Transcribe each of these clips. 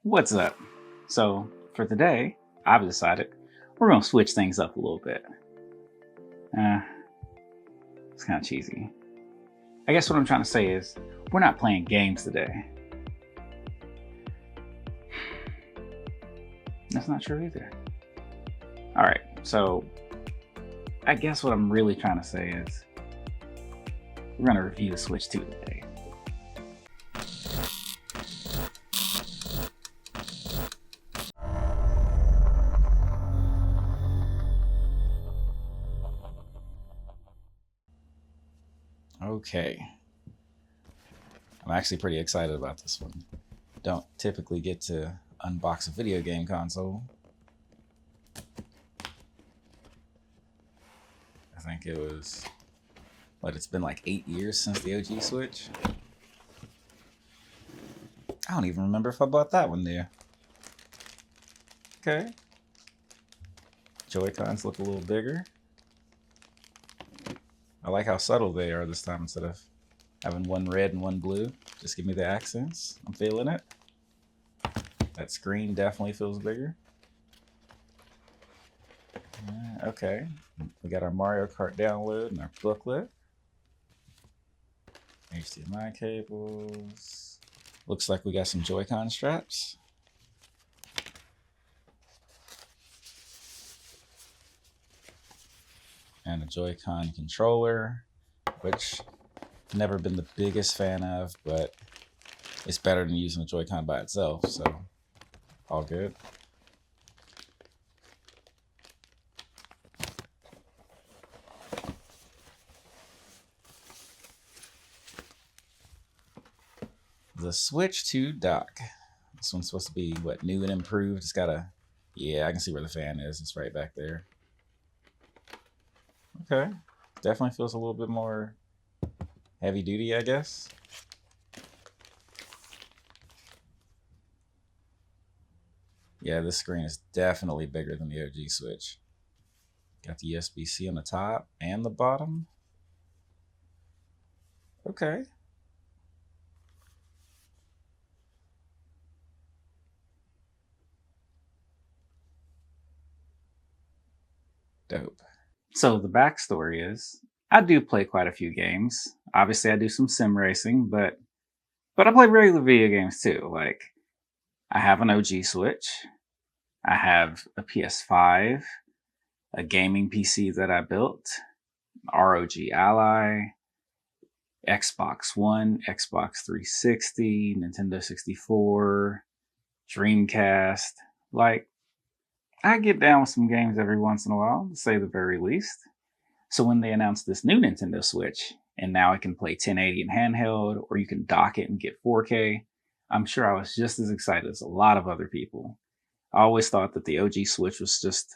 What's up? So, for today, I've decided we're going to switch things up a little bit. Uh, it's kind of cheesy. I guess what I'm trying to say is we're not playing games today. That's not true either. Alright, so I guess what I'm really trying to say is we're going to review the Switch 2 today. Okay. I'm actually pretty excited about this one. Don't typically get to unbox a video game console. I think it was, it's been like 8 years since the OG Switch. I don't even remember if I bought that one there. Okay. JoyCons look a little bigger. I like how subtle they are this time instead of having one red and one blue. Just give me the accents. I'm feeling it. That screen definitely feels bigger. Okay. We got our Mario Kart download and our booklet. HDMI cables. Looks like we got some Joy-Con straps. And a Joy-Con controller, which I've never been the biggest fan of, but it's better than using a Joy-Con by itself, so all good. The Switch 2 dock. This one's supposed to be, what, new and improved? It's got a, yeah, I can see where the fan is. It's right back there. Okay, definitely feels a little bit more heavy duty, I guess. Yeah, this screen is definitely bigger than the OG Switch. Got the USB-C on the top and the bottom. Okay. Dope. So the backstory is, I do play quite a few games. Obviously, I do some sim racing, but I play regular video games too. Like, I have an OG Switch. I have a PS5, a gaming PC that I built, ROG Ally, Xbox One, Xbox 360, Nintendo 64, Dreamcast. Like, I get down with some games every once in a while, to say the very least. So when they announced this new Nintendo Switch, and now it can play 1080 in handheld, or you can dock it and get 4K, I'm sure I was just as excited as a lot of other people. I always thought that the OG Switch was just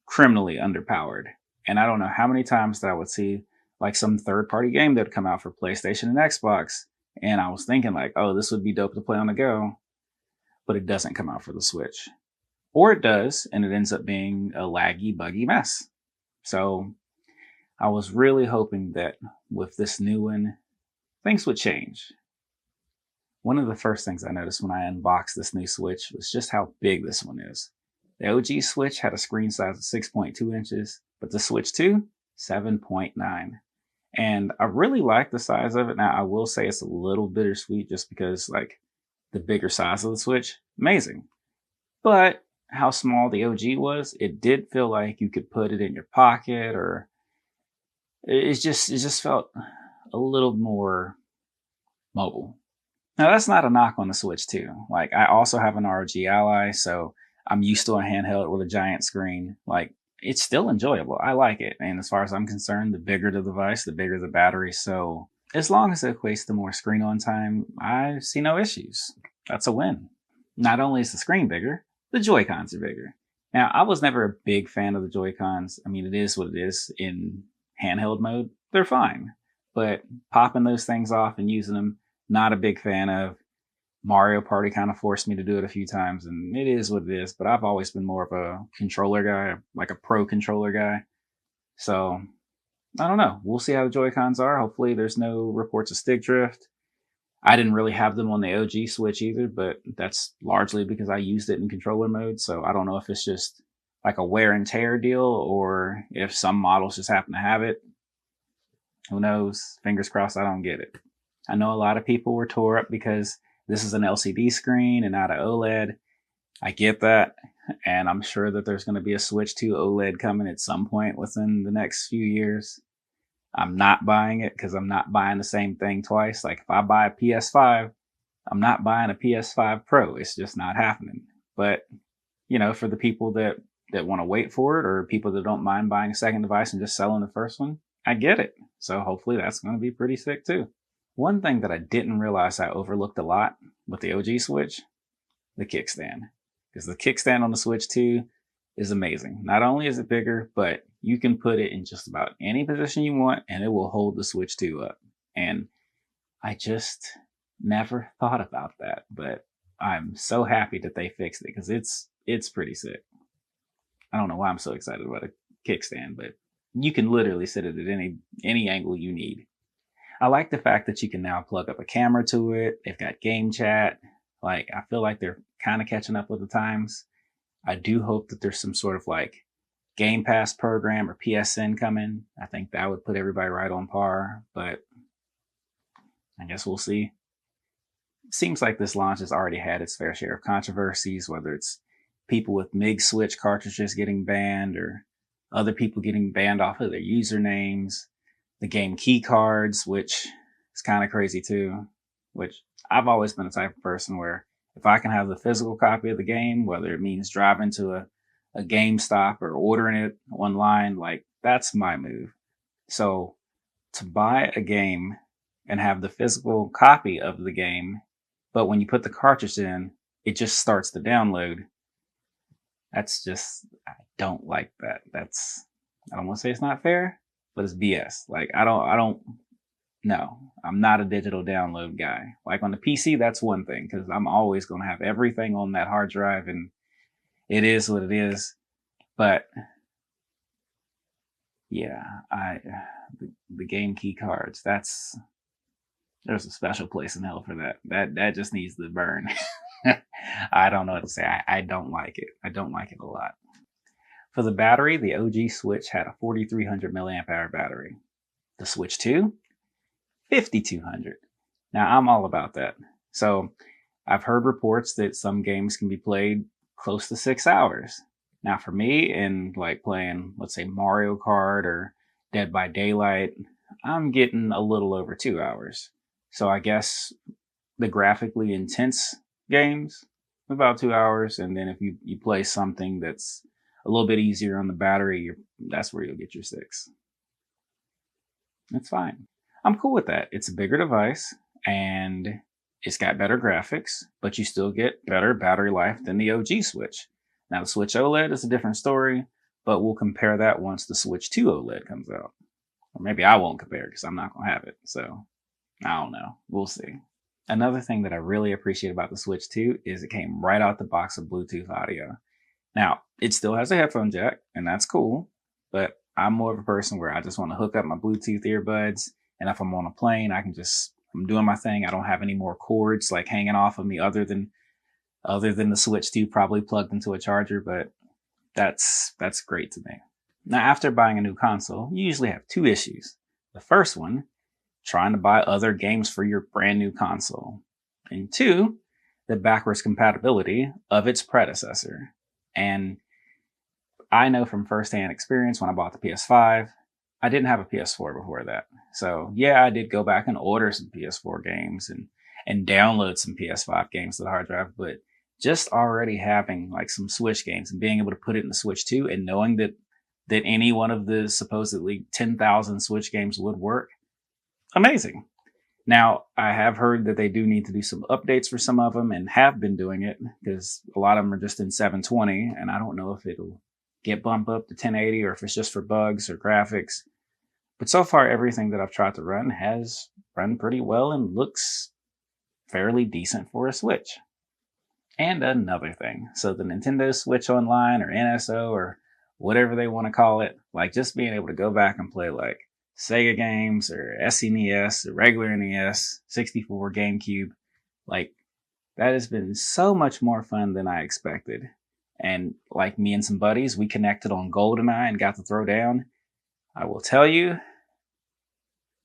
criminally underpowered. And I don't know how many times that I would see like some third-party game that would come out for PlayStation and Xbox, and I was thinking like, oh, this would be dope to play on the go, but it doesn't come out for the Switch. Or it does, and it ends up being a laggy, buggy mess. So I was really hoping that with this new one, things would change. One of the first things I noticed when I unboxed this new Switch was just how big this one is. The OG Switch had a screen size of 6.2 inches, but the Switch 2, 7.9. And I really like the size of it. Now, I will say it's a little bittersweet just because, like, the bigger size of the Switch, amazing. But how small the OG was, it did feel like you could put it in your pocket, or it just felt a little more mobile. Now, that's not a knock on the Switch 2. Like, I also have an ROG Ally, so I'm used to a handheld with a giant screen. Like, it's still enjoyable. I like it. And as far as I'm concerned, the bigger the device, the bigger the battery. So as long as it equates to more screen on time, I see no issues. That's a win. Not only is the screen bigger, the Joy-Cons are bigger. Now, I was never a big fan of the Joy-Cons. I mean, it is what it is in handheld mode. They're fine. But popping those things off and using them, not a big fan of. Mario Party kind of forced me to do it a few times, and it is what it is, but I've always been more of a controller guy, like a pro controller guy. So, I don't know. We'll see how the Joy-Cons are. Hopefully there's no reports of stick drift. I didn't really have them on the OG Switch either, but that's largely because I used it in controller mode. So I don't know if it's just like a wear and tear deal or if some models just happen to have it. Who knows? Fingers crossed I don't get it. I know a lot of people were tore up because this is an LCD screen and not an OLED. I get that. And I'm sure that there's going to be a Switch 2 OLED coming at some point within the next few years. I'm not buying it because I'm not buying the same thing twice. Like if I buy a PS5, I'm not buying a PS5 Pro. It's just not happening. But, for the people that want to wait for it or people that don't mind buying a second device and just selling the first one, I get it. So hopefully that's going to be pretty sick too. One thing that I didn't realize I overlooked a lot with the OG Switch, the kickstand. Because the kickstand on the Switch 2 is amazing. Not only is it bigger, but you can put it in just about any position you want and it will hold the Switch 2 up. And I just never thought about that, but I'm so happy that they fixed it because it's pretty sick. I don't know why I'm so excited about a kickstand, but you can literally sit it at any angle you need. I like the fact that you can now plug up a camera to it. They've got game chat. Like, I feel like they're kind of catching up with the times. I do hope that there's some sort of like Game Pass program or PSN coming. I think that would put everybody right on par, but I guess we'll see. It seems like this launch has already had its fair share of controversies, whether it's people with MIG Switch cartridges getting banned or other people getting banned off of their usernames, the game key cards, which is kind of crazy too, which I've always been the type of person where if I can have the physical copy of the game, whether it means driving to a GameStop or ordering it online, like that's my move. So to buy a game and have the physical copy of the game, but when you put the cartridge in, it just starts the download. That's just, I don't like that. I don't want to say it's not fair, but it's BS. Like, no, I'm not a digital download guy. Like on the PC, that's one thing because I'm always going to have everything on that hard drive and it is what it is. But yeah, the game key cards, there's a special place in hell for that. That just needs to burn. I don't know what to say. I don't like it. I don't like it a lot. For the battery, the OG Switch had a 4300 milliamp hour battery. The Switch 2, 5200. Now I'm all about that. So I've heard reports that some games can be played close to 6 hours. Now for me, in like playing, let's say Mario Kart or Dead by Daylight, I'm getting a little over 2 hours. So I guess the graphically intense games, about 2 hours. And then if you play something that's a little bit easier on the battery, that's where you'll get your 6. That's fine. I'm cool with that. It's a bigger device and it's got better graphics, but you still get better battery life than the OG Switch. Now, the Switch OLED is a different story, but we'll compare that once the Switch 2 OLED comes out. Or maybe I won't compare because I'm not going to have it. So, I don't know. We'll see. Another thing that I really appreciate about the Switch 2 is it came right out the box with Bluetooth audio. Now, it still has a headphone jack, and that's cool, but I'm more of a person where I just want to hook up my Bluetooth earbuds, and if I'm on a plane, I'm doing my thing. I don't have any more cords like hanging off of me other than the Switch 2 probably plugged into a charger, but that's great to me. Now, after buying a new console, you usually have 2 issues. The first one, trying to buy other games for your brand new console. And 2, the backwards compatibility of its predecessor. And I know from firsthand experience when I bought the PS5, I didn't have a PS4 before that. So yeah, I did go back and order some PS4 games and download some PS5 games to the hard drive, but just already having like some Switch games and being able to put it in the Switch 2 and knowing that any one of the supposedly 10,000 Switch games would work, amazing. Now, I have heard that they do need to do some updates for some of them and have been doing it because a lot of them are just in 720 and I don't know if it'll get bumped up to 1080 or if it's just for bugs or graphics. But so far, everything that I've tried to run has run pretty well and looks fairly decent for a Switch. And another thing, so the Nintendo Switch Online or NSO or whatever they want to call it, like just being able to go back and play like Sega games or SNES, or regular NES, 64, GameCube. Like, that has been so much more fun than I expected. And like me and some buddies, we connected on GoldenEye and got to throw down. I will tell you,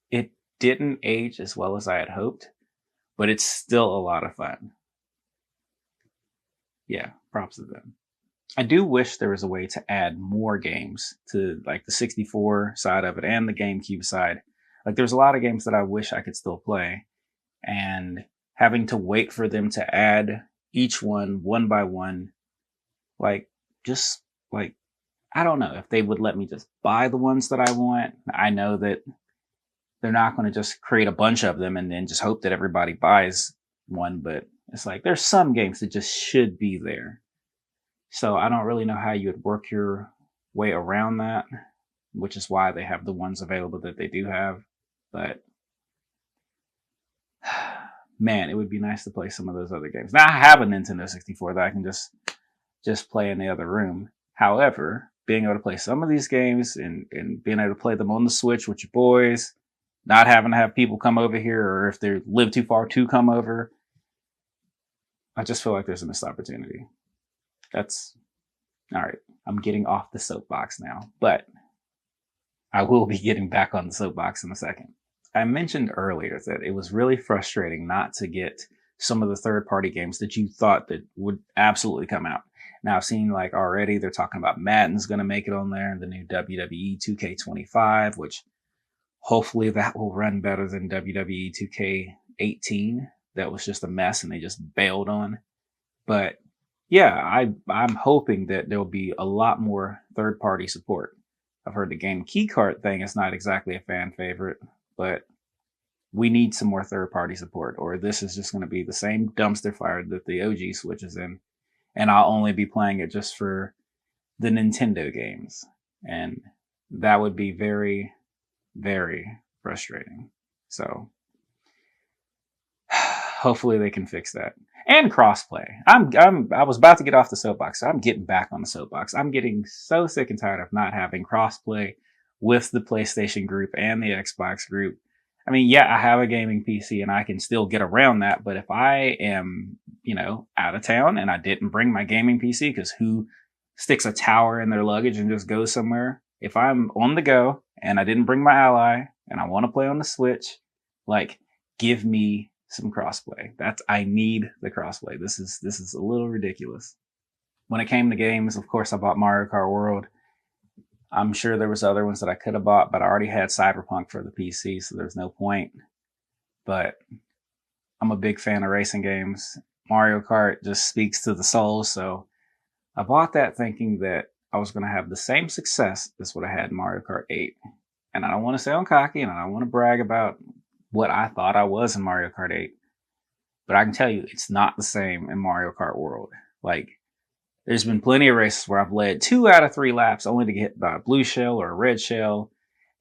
it didn't age as well as I had hoped, but it's still a lot of fun. Yeah, props to them. I do wish there was a way to add more games to like the 64 side of it and the GameCube side. Like there's a lot of games that I wish I could still play, and having to wait for them to add each one by one, like just like I don't know if they would let me just buy the ones that I want. I know that they're not going to just create a bunch of them and then just hope that everybody buys one, but it's like there's some games that just should be there. So I don't really know how you would work your way around that, which is why they have the ones available that they do have. But man, it would be nice to play some of those other games. Now I have a Nintendo 64 that I can just play in the other room. However, being able to play some of these games and being able to play them on the Switch with your boys, not having to have people come over here, or if they live too far to come over, I just feel like there's a missed opportunity. That's all right. I'm getting off the soapbox now, but I will be getting back on the soapbox in a second. I mentioned earlier that it was really frustrating not to get some of the third-party games that you thought that would absolutely come out. Now I've seen like already they're talking about Madden's going to make it on there, the new WWE 2K25, which hopefully that will run better than WWE 2K18. That was just a mess and they just bailed on. But yeah, I'm hoping that there'll be a lot more third-party support. I've heard the game Kart thing is not exactly a fan favorite, but we need some more third-party support, or this is just going to be the same dumpster fire that the OG Switch is in, and I'll only be playing it just for the Nintendo games, and that would be very, very frustrating. So hopefully they can fix that. And crossplay. I was about to get off the soapbox, so I'm getting back on the soapbox. I'm getting so sick and tired of not having crossplay with the PlayStation group and the Xbox group. I mean, yeah, I have a gaming PC and I can still get around that, but if I am, out of town and I didn't bring my gaming PC, because who sticks a tower in their luggage and just goes somewhere? If I'm on the go and I didn't bring my Ally and I want to play on the Switch, like, give me some crossplay. I need the crossplay. This is a little ridiculous. When it came to games, of course, I bought Mario Kart World. I'm sure there was other ones that I could have bought, but I already had Cyberpunk for the PC, so there's no point. But I'm a big fan of racing games. Mario Kart just speaks to the soul, so I bought that thinking that I was going to have the same success as what I had in Mario Kart 8. And I don't want to sound cocky, and I don't want to brag about what I thought I was in Mario Kart 8. But I can tell you, it's not the same in Mario Kart World. Like, there's been plenty of races where I've led 2 out of 3 laps only to get hit by a blue shell or a red shell,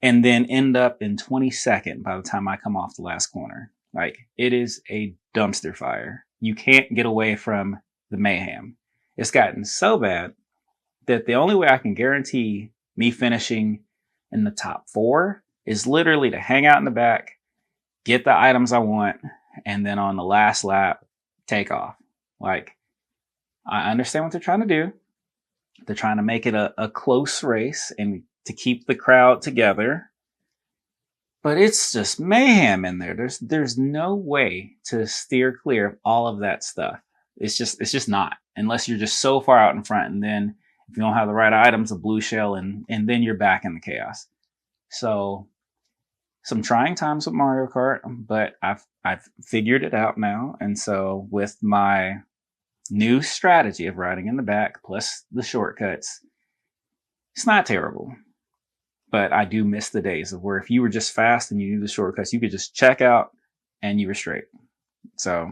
and then end up in 22nd by the time I come off the last corner. Like, it is a dumpster fire. You can't get away from the mayhem. It's gotten so bad that the only way I can guarantee me finishing in the top 4 is literally to hang out in the back, get the items I want, and then on the last lap, take off. Like, I understand what they're trying to do. They're trying to make it a close race and to keep the crowd together. But it's just mayhem in there. There's no way to steer clear of all of that stuff. It's just not. Unless you're just so far out in front, and then if you don't have the right items, a blue shell, and then you're back in the chaos. So some trying times with Mario Kart, but I've figured it out now. And so with my new strategy of riding in the back plus the shortcuts, it's not terrible. But I do miss the days of where if you were just fast and you knew the shortcuts, you could just check out and you were straight. So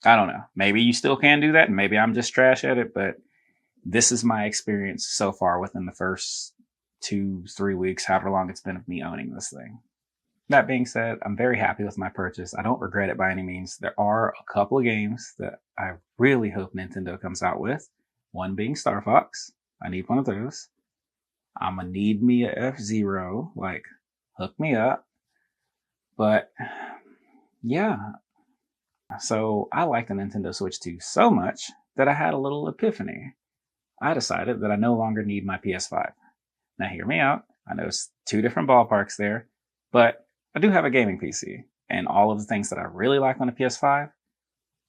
I don't know. Maybe you still can do that, and maybe I'm just trash at it, but this is my experience so far within the first 2-3 weeks, however long it's been of me owning this thing. That being said, I'm very happy with my purchase. I don't regret it by any means. There are a couple of games that I really hope Nintendo comes out with. One being Star Fox. I need one of those. I'm gonna need me a F-Zero, like, hook me up. But yeah, so I like the Nintendo Switch 2 so much that I had a little epiphany. I decided that I no longer need my PS5. Now, hear me out. I know it's two different ballparks there, but I do have a gaming PC, and all of the things that I really like on the PS5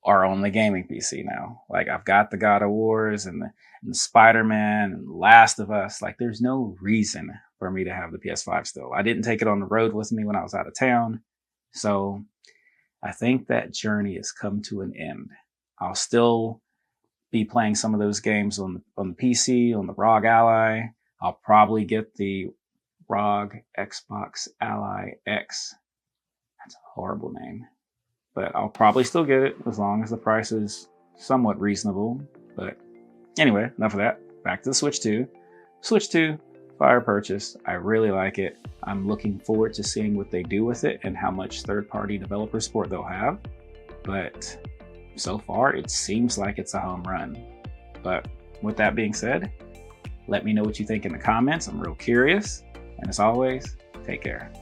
are on the gaming PC now. Like, I've got the God of Wars and the Spider-Man and Last of Us. Like, there's no reason for me to have the PS5 still. I didn't take it on the road with me when I was out of town. So I think that journey has come to an end. I'll still be playing some of those games on the PC, on the ROG Ally. I'll probably get the ROG Xbox Ally X. That's a horrible name. But I'll probably still get it as long as the price is somewhat reasonable. But anyway, enough of that. Back to the Switch 2. Switch 2, fire purchase. I really like it. I'm looking forward to seeing what they do with it and how much third-party developer support they'll have. But so far, it seems like it's a home run. But with that being said, let me know what you think in the comments. I'm real curious. And as always, take care.